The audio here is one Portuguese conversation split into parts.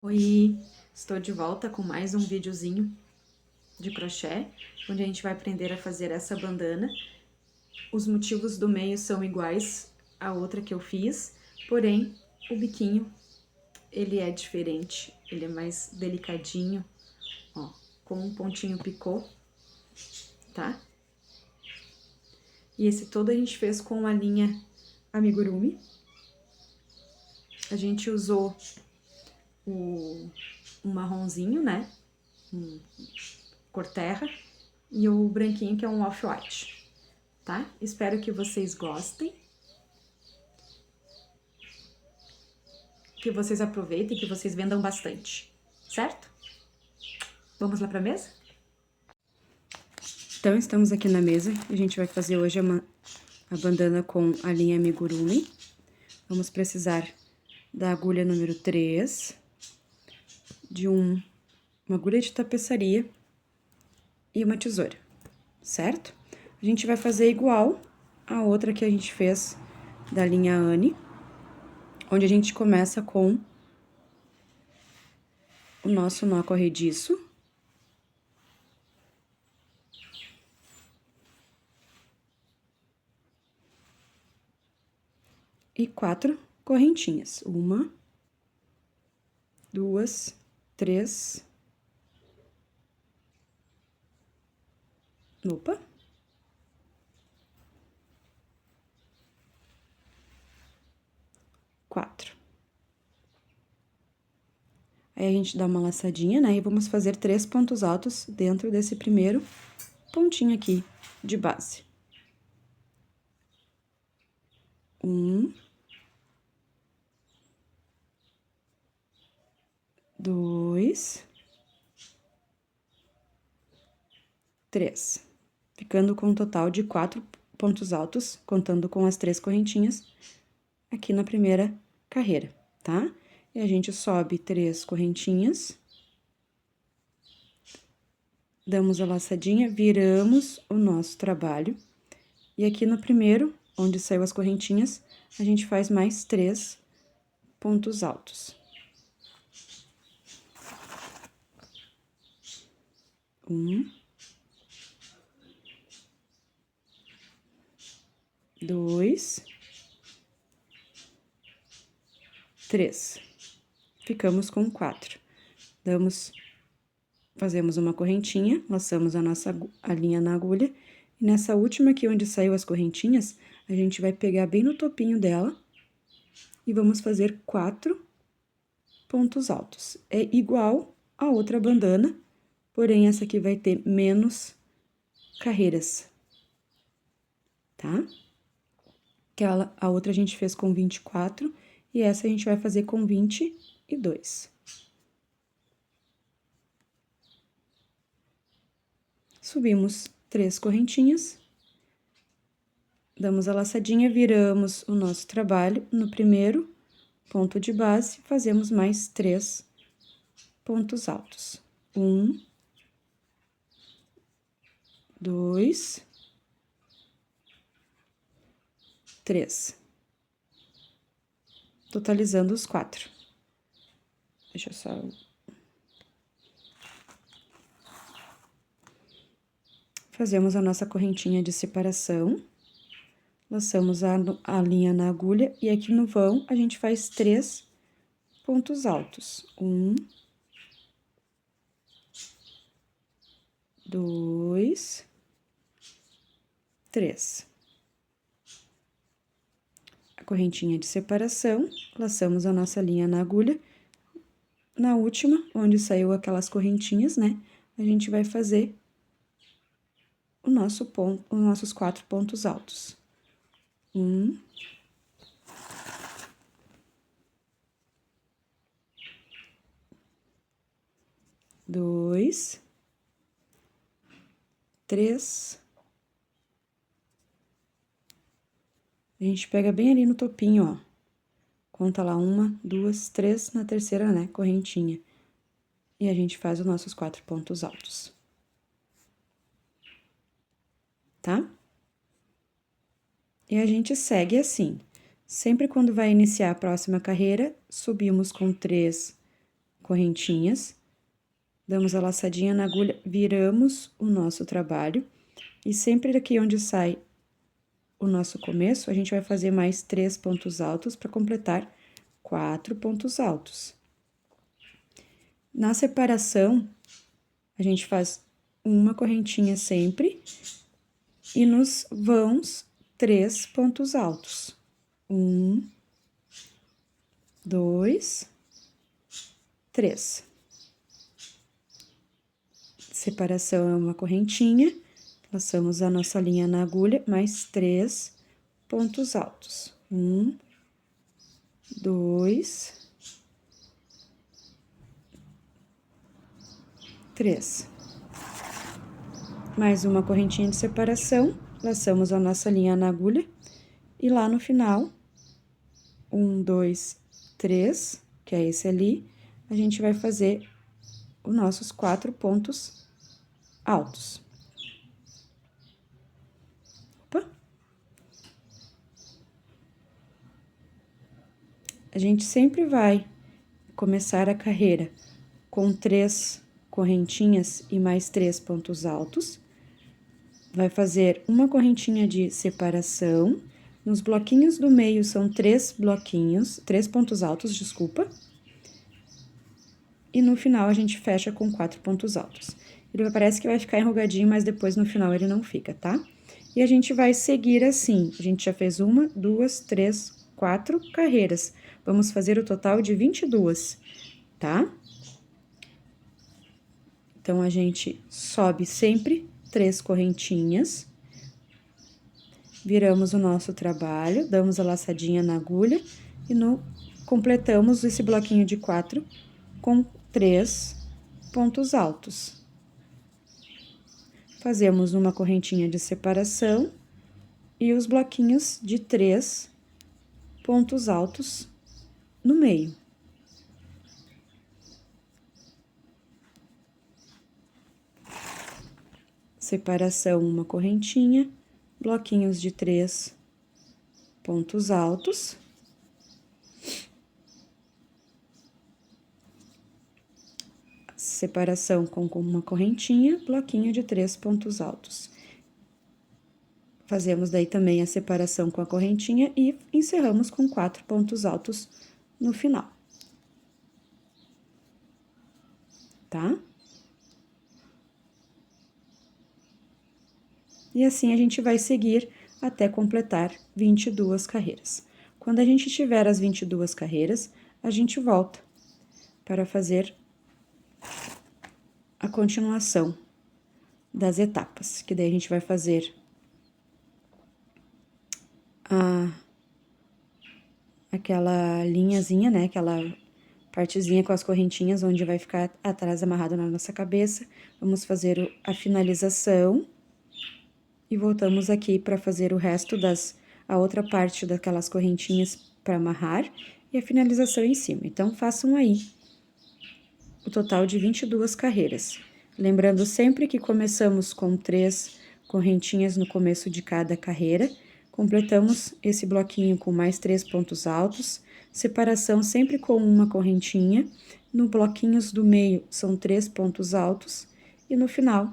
Oi, estou de volta com mais um videozinho de crochê, onde a gente vai aprender a fazer essa bandana. Os motivos do meio são iguais à outra que eu fiz, porém o biquinho ele é diferente, ele é mais delicadinho, ó, com um pontinho picô, tá? E esse todo a gente fez com a linha amigurumi. A gente usou um marronzinho, né? Cor terra, e o branquinho que é um off-white, tá? Espero que vocês gostem, que vocês aproveitem, que vocês vendam bastante, certo? Vamos lá pra mesa? Então, estamos aqui na mesa, a gente vai fazer hoje a bandana com a linha amigurumi. Vamos precisar da agulha número 3, de uma agulha de tapeçaria e uma tesoura, certo? A gente vai fazer igual a outra que a gente fez da linha Anne, onde a gente começa com o nosso nó corrediço. E 4 correntinhas. 1, 2, 3. Opa. 4. Aí, a gente dá uma laçadinha, né? E vamos fazer 3 pontos altos dentro desse primeiro pontinho aqui de base. 1, 2, 3. Ficando com um total de 4 pontos altos, contando com as 3 correntinhas aqui na primeira carreira, tá? E a gente sobe 3 correntinhas. Damos a laçadinha, viramos o nosso trabalho. E aqui no primeiro, onde saiu as correntinhas, a gente faz mais 3 pontos altos. 1, 2, 3. Ficamos com 4. Fazemos uma correntinha, laçamos a linha na agulha, e nessa última aqui onde saiu as correntinhas, a gente vai pegar bem no topinho dela e vamos fazer 4 pontos altos. É igual a outra bandana, porém essa aqui vai ter menos carreiras, tá? A outra a gente fez com 24 e essa a gente vai fazer com 22. Subimos 3 correntinhas, damos a laçadinha, viramos o nosso trabalho no primeiro ponto de base, fazemos mais 3 pontos altos. 1, 2, 3. Totalizando os 4. Deixa eu só... Fazemos a nossa correntinha de separação, laçamos a linha na agulha e aqui no vão a gente faz 3 pontos altos. 1, 2, 3. A correntinha de separação, laçamos a nossa linha na agulha. Na última, onde saiu aquelas correntinhas, né, a gente vai fazer os nossos 4 pontos altos. 1, 2, 3. A gente pega bem ali no topinho, ó. Conta lá 1, 2, 3, na terceira, né, correntinha. E a gente faz os nossos 4 pontos altos. Tá? E a gente segue assim. Sempre quando vai iniciar a próxima carreira, subimos com 3 correntinhas, damos a laçadinha na agulha, viramos o nosso trabalho, e sempre daqui onde sai o nosso começo, a gente vai fazer mais 3 pontos altos para completar 4 pontos altos. Na separação, a gente faz uma correntinha sempre, e nos vãos, 3 pontos altos. 1, 2, 3. Separação é uma correntinha, laçamos a nossa linha na agulha, mais 3 pontos altos. 1, 2, 3. Mais uma correntinha de separação, laçamos a nossa linha na agulha, e lá no final, 1, 2, 3, que é esse ali, a gente vai fazer os nossos 4 pontos altos. Opa! A gente sempre vai começar a carreira com 3 correntinhas e mais 3 pontos altos. Vai fazer uma correntinha de separação. Nos bloquinhos do meio são 3 bloquinhos, 3 pontos altos, desculpa. E no final a gente fecha com 4 pontos altos. Ele parece que vai ficar enrugadinho, mas depois no final ele não fica, tá? E a gente vai seguir assim. A gente já fez 1, 2, 3, 4 carreiras. Vamos fazer o total de 22, tá? Então, a gente sobe sempre 3 correntinhas, viramos o nosso trabalho, damos a laçadinha na agulha e completamos esse bloquinho de 4 com 3 pontos altos. Fazemos uma correntinha de separação e os bloquinhos de 3 pontos altos no meio. Separação, uma correntinha, bloquinhos de 3 pontos altos. Separação com uma correntinha, bloquinho de 3 pontos altos. Fazemos daí também a separação com a correntinha e encerramos com 4 pontos altos no final. Tá? E assim a gente vai seguir até completar 22 carreiras. Quando a gente tiver as 22 carreiras, a gente volta para fazer a continuação das etapas, que daí a gente vai fazer aquela linhazinha, né, aquela partezinha com as correntinhas, onde vai ficar atrás amarrado na nossa cabeça. Vamos fazer a finalização. E voltamos aqui para fazer o resto a outra parte daquelas correntinhas para amarrar e a finalização em cima. Então, façam aí o total de 22 carreiras. Lembrando sempre que começamos com 3 correntinhas no começo de cada carreira, completamos esse bloquinho com mais 3 pontos altos, separação sempre com uma correntinha, no bloquinhos do meio são 3 pontos altos e no final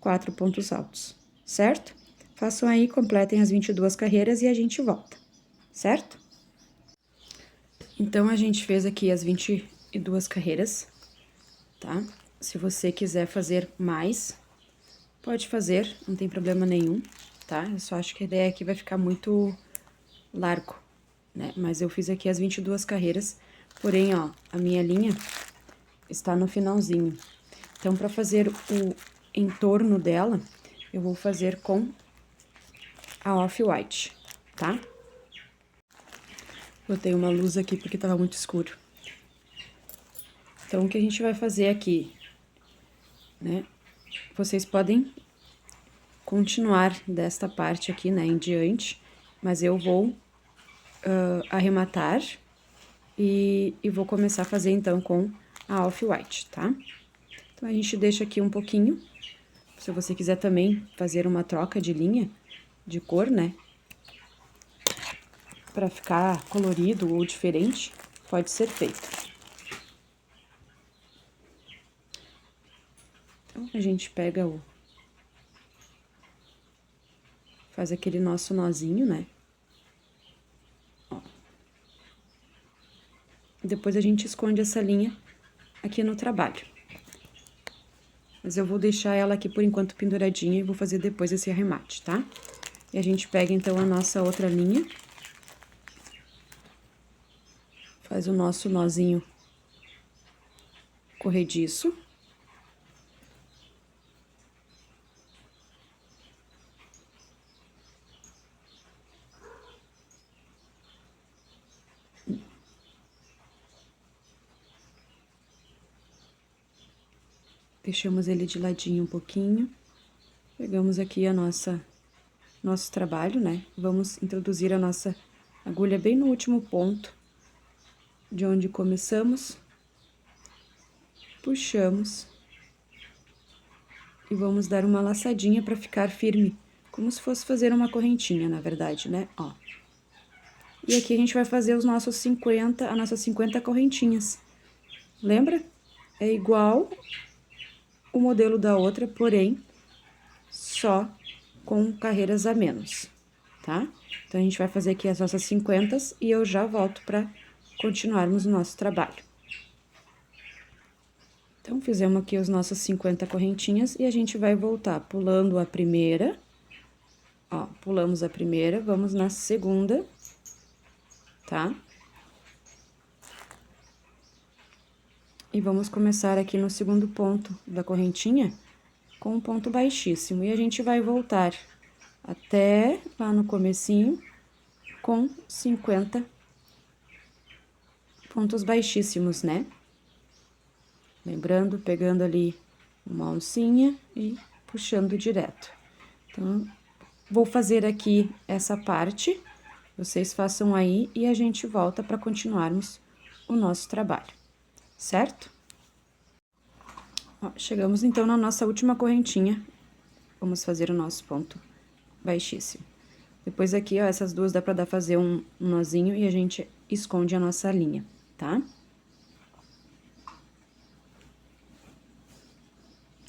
4 pontos altos. Certo? Façam aí, completem as 22 carreiras e a gente volta, certo? Então, a gente fez aqui as 22 carreiras, tá? Se você quiser fazer mais, pode fazer, não tem problema nenhum, tá? Eu só acho que a ideia aqui vai ficar muito largo, né? Mas eu fiz aqui as 22 carreiras, porém, ó, a minha linha está no finalzinho. Então, para fazer o entorno dela, eu vou fazer com a Off-White, tá? Botei uma luz aqui porque tava muito escuro. Então, o que a gente vai fazer aqui, né? Vocês podem continuar desta parte aqui, né, em diante, mas eu vou arrematar e vou começar a fazer, então, com a Off-White, tá? Então, a gente deixa aqui um pouquinho. Se você quiser também fazer uma troca de linha, de cor, né? Pra ficar colorido ou diferente, pode ser feito. Então, a gente pega faz aquele nosso nozinho, né? Ó. Depois a gente esconde essa linha aqui no trabalho. Mas eu vou deixar ela aqui por enquanto penduradinha e vou fazer depois esse arremate, tá? E a gente pega, então, a nossa outra linha. Faz o nosso nozinho corrediço. Deixamos ele de ladinho um pouquinho. Pegamos aqui nosso trabalho, né? Vamos introduzir a nossa agulha bem no último ponto de onde começamos. Puxamos. E vamos dar uma laçadinha para ficar firme, como se fosse fazer uma correntinha, na verdade, né? Ó. E aqui a gente vai fazer as nossas 50 correntinhas. Lembra? É igual o modelo da outra, porém, só com carreiras a menos, tá? Então, a gente vai fazer aqui as nossas 50 e eu já volto para continuarmos o nosso trabalho. Então, fizemos aqui as nossas 50 correntinhas e a gente vai voltar pulando a primeira, ó, pulamos a primeira, vamos na segunda, tá? E vamos começar aqui no segundo ponto da correntinha com um ponto baixíssimo. E a gente vai voltar até lá no comecinho com 50 pontos baixíssimos, né? Lembrando, pegando ali uma alcinha e puxando direto. Então, vou fazer aqui essa parte, vocês façam aí e a gente volta para continuarmos o nosso trabalho, certo? Ó, chegamos então na nossa última correntinha, vamos fazer o nosso ponto baixíssimo. Depois aqui, ó, essas duas dá pra fazer um nozinho e a gente esconde a nossa linha, tá?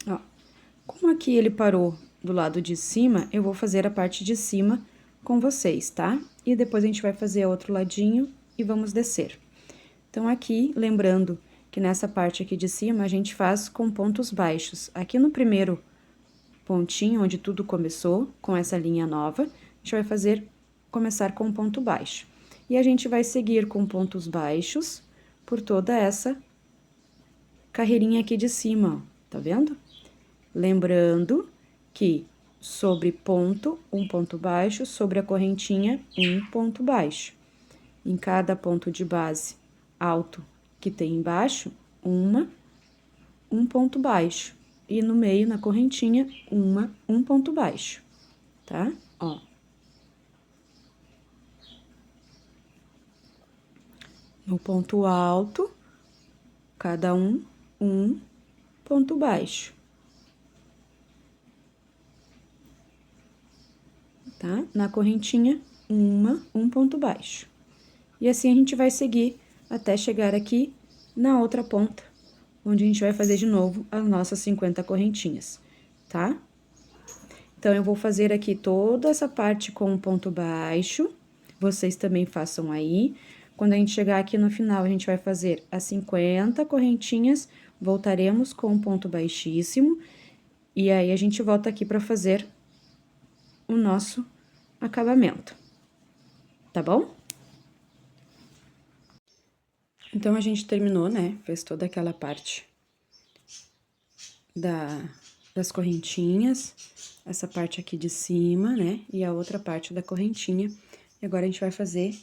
Ó, como aqui ele parou do lado de cima, eu vou fazer a parte de cima com vocês, tá? E depois a gente vai fazer outro ladinho e vamos descer. Então, aqui, lembrando que nessa parte aqui de cima, a gente faz com pontos baixos. Aqui no primeiro pontinho, onde tudo começou, com essa linha nova, a gente vai começar com um ponto baixo. E a gente vai seguir com pontos baixos por toda essa carreirinha aqui de cima, ó, tá vendo? Lembrando que sobre ponto, um ponto baixo, sobre a correntinha, um ponto baixo. Em cada ponto de base alto que tem embaixo, um ponto baixo. E no meio, na correntinha, um ponto baixo, tá? Ó. No ponto alto, cada um ponto baixo. Tá? Na correntinha, um ponto baixo. E assim a gente vai seguir até chegar aqui na outra ponta, onde a gente vai fazer de novo as nossas 50 correntinhas, tá? Então, eu vou fazer aqui toda essa parte com um ponto baixo, vocês também façam aí. Quando a gente chegar aqui no final, a gente vai fazer as 50 correntinhas, voltaremos com um ponto baixíssimo, e aí a gente volta aqui para fazer o nosso acabamento, tá bom? Então, a gente terminou, né? Fez toda aquela parte das correntinhas, essa parte aqui de cima, né? E a outra parte da correntinha. E agora, a gente vai fazer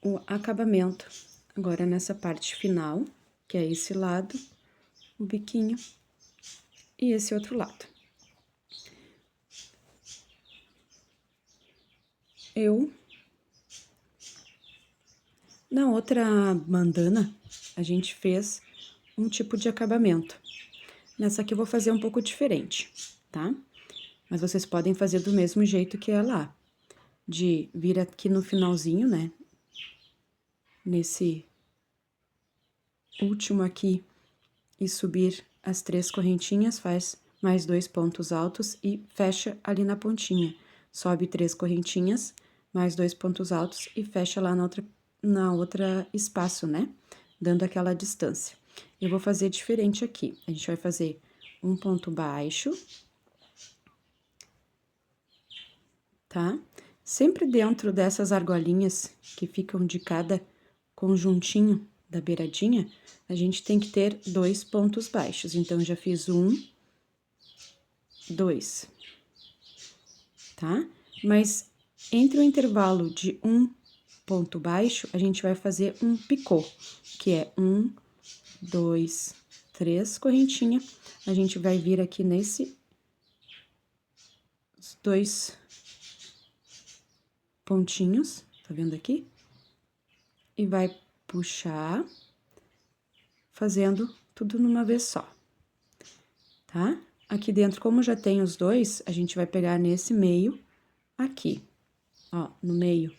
o acabamento. Agora, nessa parte final, que é esse lado, o biquinho e esse outro lado. Na outra bandana, a gente fez um tipo de acabamento. Nessa aqui eu vou fazer um pouco diferente, tá? Mas vocês podem fazer do mesmo jeito que é lá. De vir aqui no finalzinho, né? Nesse último aqui e subir as 3 correntinhas, faz mais 2 pontos altos e fecha ali na pontinha. Sobe 3 correntinhas, mais 2 pontos altos e fecha lá na outra espaço, né? Dando aquela distância. Eu vou fazer diferente aqui. A gente vai fazer um ponto baixo, tá? Sempre dentro dessas argolinhas que ficam de cada conjuntinho da beiradinha, a gente tem que ter 2 pontos baixos. Então, já fiz 1, 2, tá? Mas entre o intervalo de um ponto baixo, a gente vai fazer um picô, que é 1, 2, 3 correntinha. A gente vai vir aqui nesse 2 pontinhos, tá vendo aqui? E vai puxar, fazendo tudo numa vez só, tá? Aqui dentro, como já tem os dois, a gente vai pegar nesse meio aqui, ó, no meio,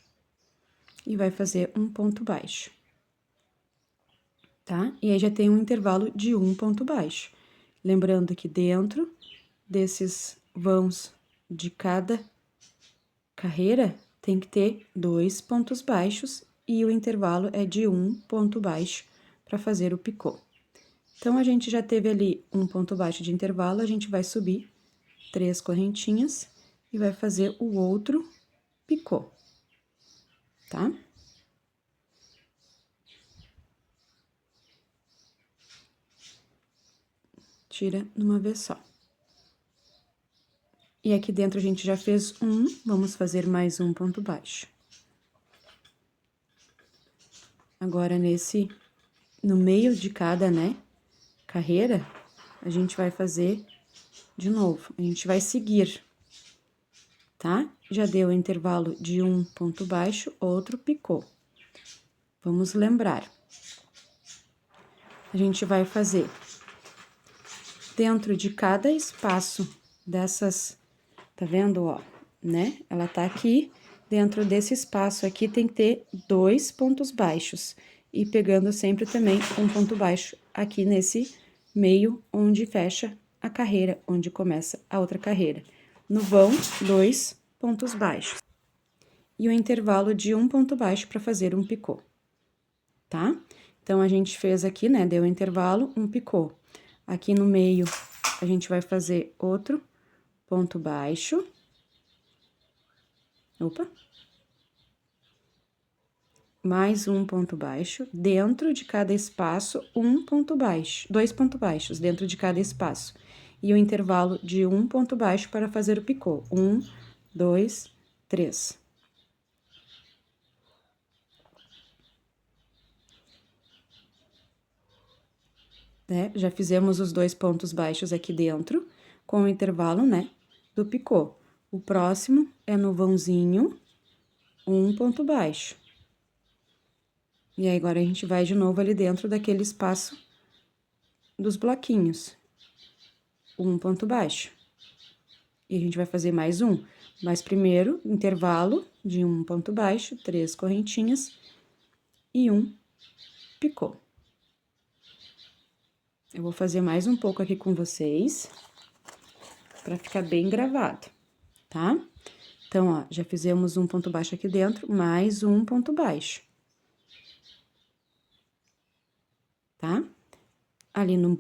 e vai fazer um ponto baixo, tá? E aí, já tem um intervalo de um ponto baixo. Lembrando que dentro desses vãos de cada carreira, tem que ter 2 pontos baixos e o intervalo é de um ponto baixo para fazer o picô. Então, a gente já teve ali um ponto baixo de intervalo, a gente vai subir 3 correntinhas e vai fazer o outro picô, tá? Tira numa vez só. E aqui dentro a gente já fez um, vamos fazer mais um ponto baixo. Agora, no meio de cada, né, carreira, a gente vai fazer de novo, a gente vai seguir, tá? Já deu o intervalo de um ponto baixo, outro picô. Vamos lembrar. A gente vai fazer dentro de cada espaço dessas, tá vendo, ó, né? Ela tá aqui, dentro desse espaço aqui tem que ter 2 pontos baixos. E pegando sempre também um ponto baixo aqui nesse meio onde fecha a carreira, onde começa a outra carreira. No vão, 2 pontos baixos. E o intervalo de um ponto baixo para fazer um picô, tá? Então, a gente fez aqui, né, deu intervalo, um picô. Aqui no meio, a gente vai fazer outro ponto baixo. Opa! Mais um ponto baixo, dentro de cada espaço, um ponto baixo, 2 pontos baixos dentro de cada espaço. E o intervalo de um ponto baixo para fazer o picô. 1, 2, 3. Né? Já fizemos os 2 pontos baixos aqui dentro, com o intervalo, né, do picô. O próximo é no vãozinho, um ponto baixo. E aí, agora, a gente vai de novo ali dentro daquele espaço dos bloquinhos. Um ponto baixo. E a gente vai fazer mais um. Mas primeiro, intervalo de um ponto baixo, 3 correntinhas e um picô. Eu vou fazer mais um pouco aqui com vocês, pra ficar bem gravado, tá? Então, ó, já fizemos um ponto baixo aqui dentro, mais um ponto baixo. Tá? Ali no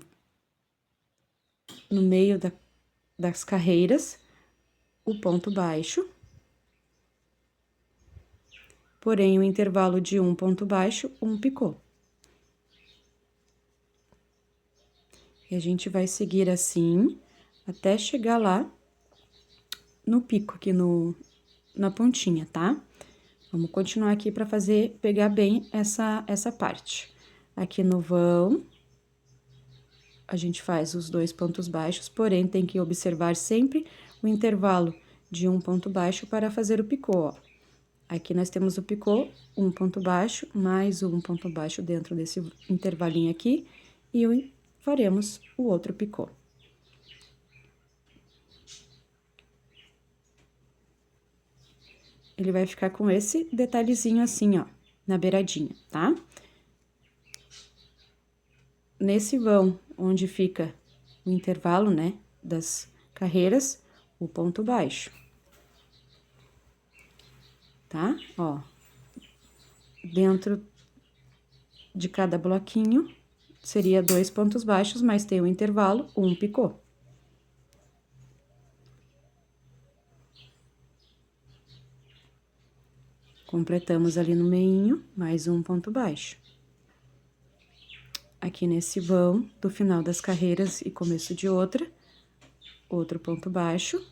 meio das carreiras, o ponto baixo. Porém, o intervalo de um ponto baixo, um picô. E a gente vai seguir assim, até chegar lá no pico, aqui na pontinha, tá? Vamos continuar aqui para pegar bem essa parte. Aqui no vão, a gente faz os 2 pontos baixos, porém, tem que observar sempre o intervalo de um ponto baixo para fazer o picô, ó. Aqui nós temos o picô, um ponto baixo, mais um ponto baixo dentro desse intervalinho aqui, e faremos o outro picô. Ele vai ficar com esse detalhezinho assim, ó, na beiradinha, tá? Nesse vão, onde fica o intervalo, né, das carreiras, o ponto baixo. Tá? Ó, dentro de cada bloquinho, seria 2 pontos baixos, mas tem um intervalo, um picô. Completamos ali no meinho, mais um ponto baixo. Aqui nesse vão, do final das carreiras e começo de outra, outro ponto baixo,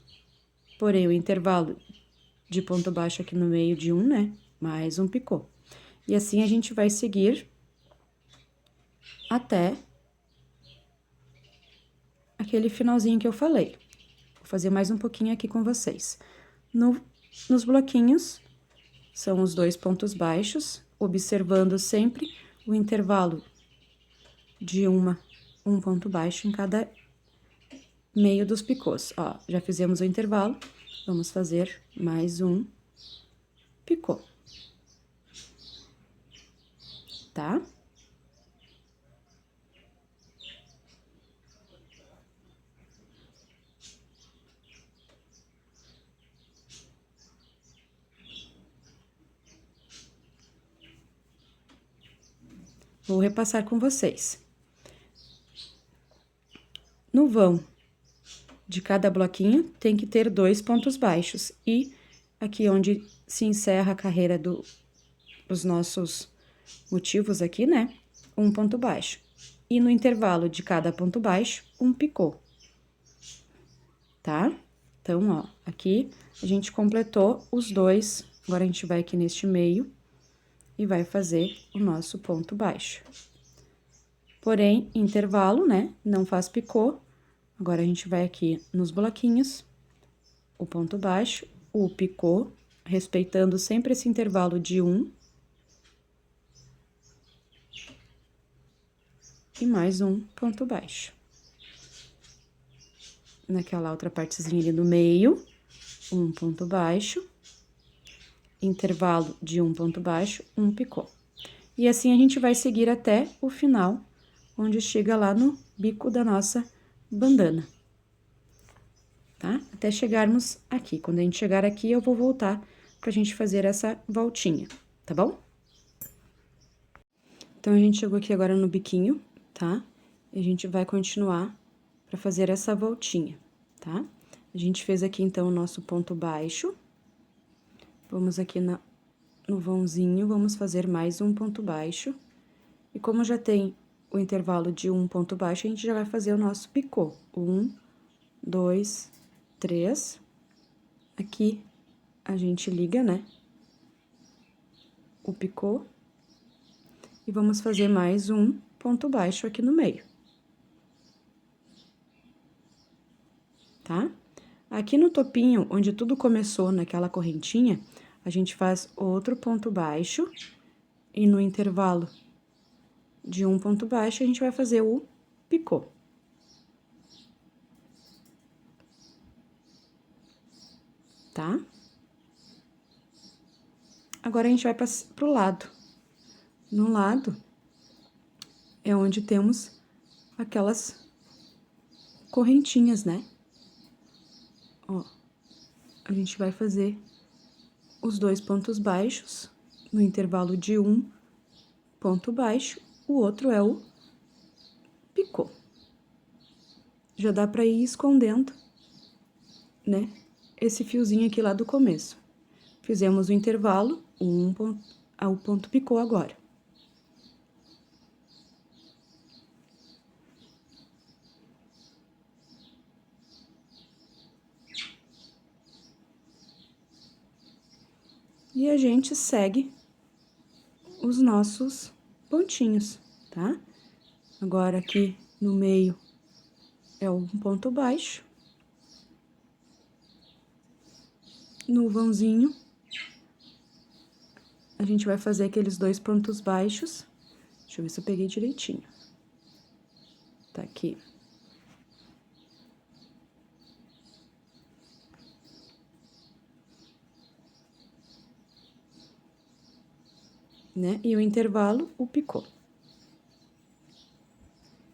porém o intervalo de ponto baixo aqui no meio de um, né? Mais um picô. E assim a gente vai seguir até aquele finalzinho que eu falei. Vou fazer mais um pouquinho aqui com vocês. Nos bloquinhos, são os 2 pontos baixos, observando sempre o intervalo de um ponto baixo em cada meio dos picôs. Ó, já fizemos o intervalo, vamos fazer mais um picô. Tá? Vou repassar com vocês. No vão de cada bloquinho, tem que ter 2 pontos baixos. E aqui onde se encerra a carreira dos nossos motivos aqui, né? Um ponto baixo. E no intervalo de cada ponto baixo, um picô. Tá? Então, ó, aqui a gente completou os 2. Agora, a gente vai aqui neste meio e vai fazer o nosso ponto baixo. Porém, intervalo, né? Não faz picô. Agora, a gente vai aqui nos bloquinhos, o ponto baixo, o picô, respeitando sempre esse intervalo de um. E mais um ponto baixo. Naquela outra partezinha ali no meio, um ponto baixo, intervalo de um ponto baixo, um picô. E assim a gente vai seguir até o final, onde chega lá no bico da nossa bandana. Tá? Até chegarmos aqui. Quando a gente chegar aqui, eu vou voltar pra gente fazer essa voltinha, tá bom? Então, a gente chegou aqui agora no biquinho, tá? E a gente vai continuar pra fazer essa voltinha, tá? A gente fez aqui, então, o nosso ponto baixo. Vamos aqui no vãozinho, vamos fazer mais um ponto baixo. E como já tem o intervalo de um ponto baixo, a gente já vai fazer o nosso picô. 1, 2, 3. Aqui, a gente liga, né? O picô. E vamos fazer mais um ponto baixo aqui no meio. Tá? Aqui no topinho, onde tudo começou naquela correntinha, a gente faz outro ponto baixo. E no intervalo de um ponto baixo, a gente vai fazer o picô. Tá? Agora, a gente vai pro lado. No lado, é onde temos aquelas correntinhas, né? Ó, a gente vai fazer os 2 pontos baixos no intervalo de um ponto baixo, o outro é o picô. Já dá pra ir escondendo, né? Esse fiozinho aqui lá do começo. Fizemos o intervalo, ao ponto picô agora. E a gente segue os nossos pontinhos, tá? Agora, aqui no meio é um ponto baixo. No vãozinho, a gente vai fazer aqueles 2 pontos baixos. Deixa eu ver se eu peguei direitinho. Tá aqui. Né? E o intervalo, o picô.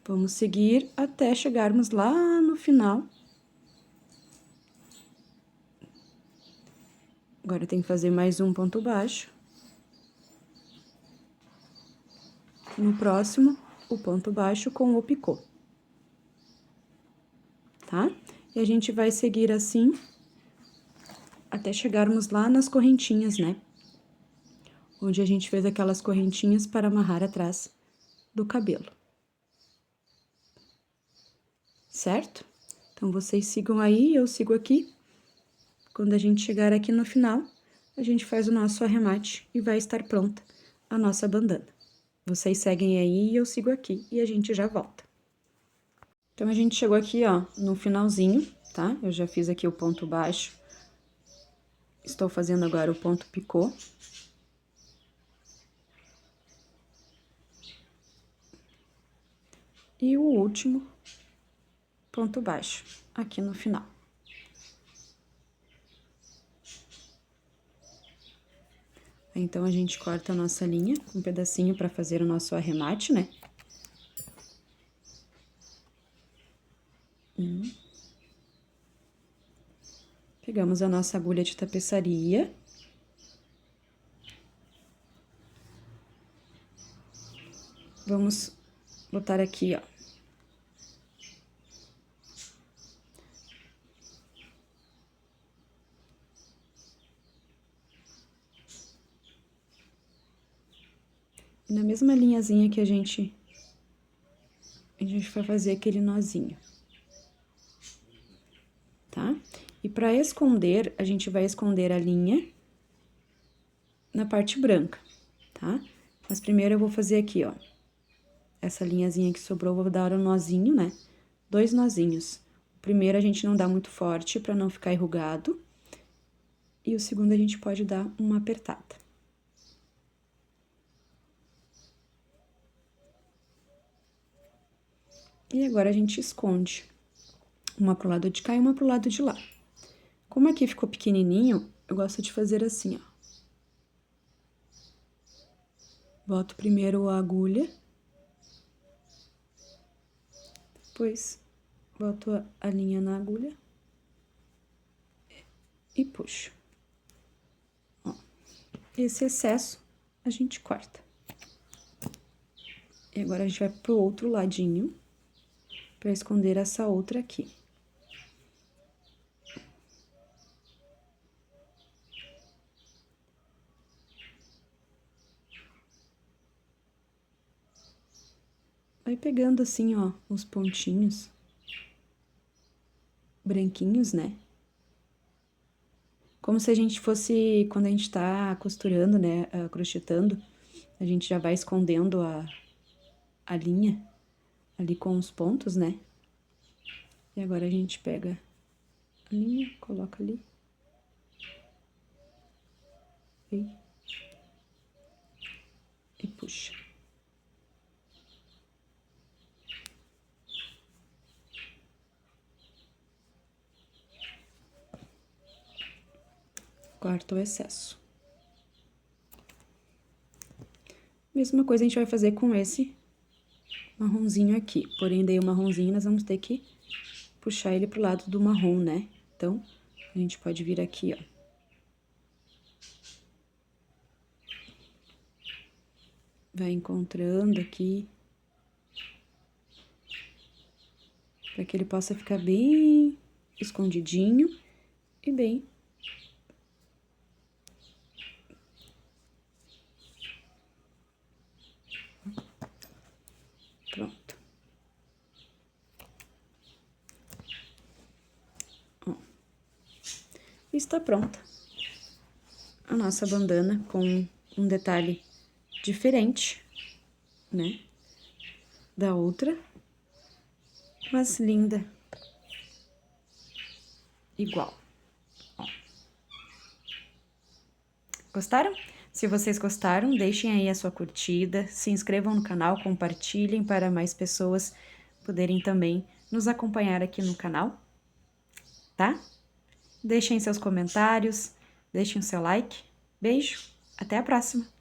Vamos seguir até chegarmos lá no final. Agora tem que fazer mais um ponto baixo. No próximo, o ponto baixo com o picô. Tá? E a gente vai seguir assim até chegarmos lá nas correntinhas, né? Onde a gente fez aquelas correntinhas para amarrar atrás do cabelo. Certo? Então, vocês sigam aí, eu sigo aqui. Quando a gente chegar aqui no final, a gente faz o nosso arremate e vai estar pronta a nossa bandana. Vocês seguem aí e eu sigo aqui e a gente já volta. Então, a gente chegou aqui, ó, no finalzinho, tá? Eu já fiz aqui o ponto baixo. Estou fazendo agora o ponto picô. E o último ponto baixo aqui no final. Então, a gente corta a nossa linha com um pedacinho para fazer o nosso arremate, né? Pegamos a nossa agulha de tapeçaria. Vamos botar aqui, ó. Na mesma linhazinha que a gente vai fazer aquele nozinho. Tá? E para esconder, a gente vai esconder a linha na parte branca, tá? Mas primeiro eu vou fazer aqui, ó. Essa linhazinha que sobrou, eu vou dar um nozinho, né? 2 nozinhos. O primeiro a gente não dá muito forte para não ficar enrugado. E o segundo a gente pode dar uma apertada. E agora a gente esconde. Uma pro lado de cá e uma pro lado de lá. Como aqui ficou pequenininho, eu gosto de fazer assim, ó. Boto primeiro a agulha. Depois, boto a linha na agulha. E puxo. Ó. Esse excesso a gente corta. E agora a gente vai pro outro ladinho, pra esconder essa outra aqui. Vai pegando assim, ó, os pontinhos branquinhos, né? Como se a gente fosse, quando a gente tá costurando, né, crochetando, a gente já vai escondendo a linha ali com os pontos, né? E agora a gente pega a linha, coloca ali. E puxa. Corta o excesso. Mesma coisa a gente vai fazer com esse marronzinho aqui. Porém, daí o marronzinho nós vamos ter que puxar ele pro lado do marrom, né? Então, a gente pode vir aqui, ó. Vai encontrando aqui. Para que ele possa ficar bem escondidinho e bem... Pronto. Ó. Está pronta a nossa bandana com um detalhe diferente, né, da outra, mas linda, igual. Ó. Gostaram? Se vocês gostaram, deixem aí a sua curtida, se inscrevam no canal, compartilhem para mais pessoas poderem também nos acompanhar aqui no canal, tá? Deixem seus comentários, deixem o seu like. Beijo, até a próxima!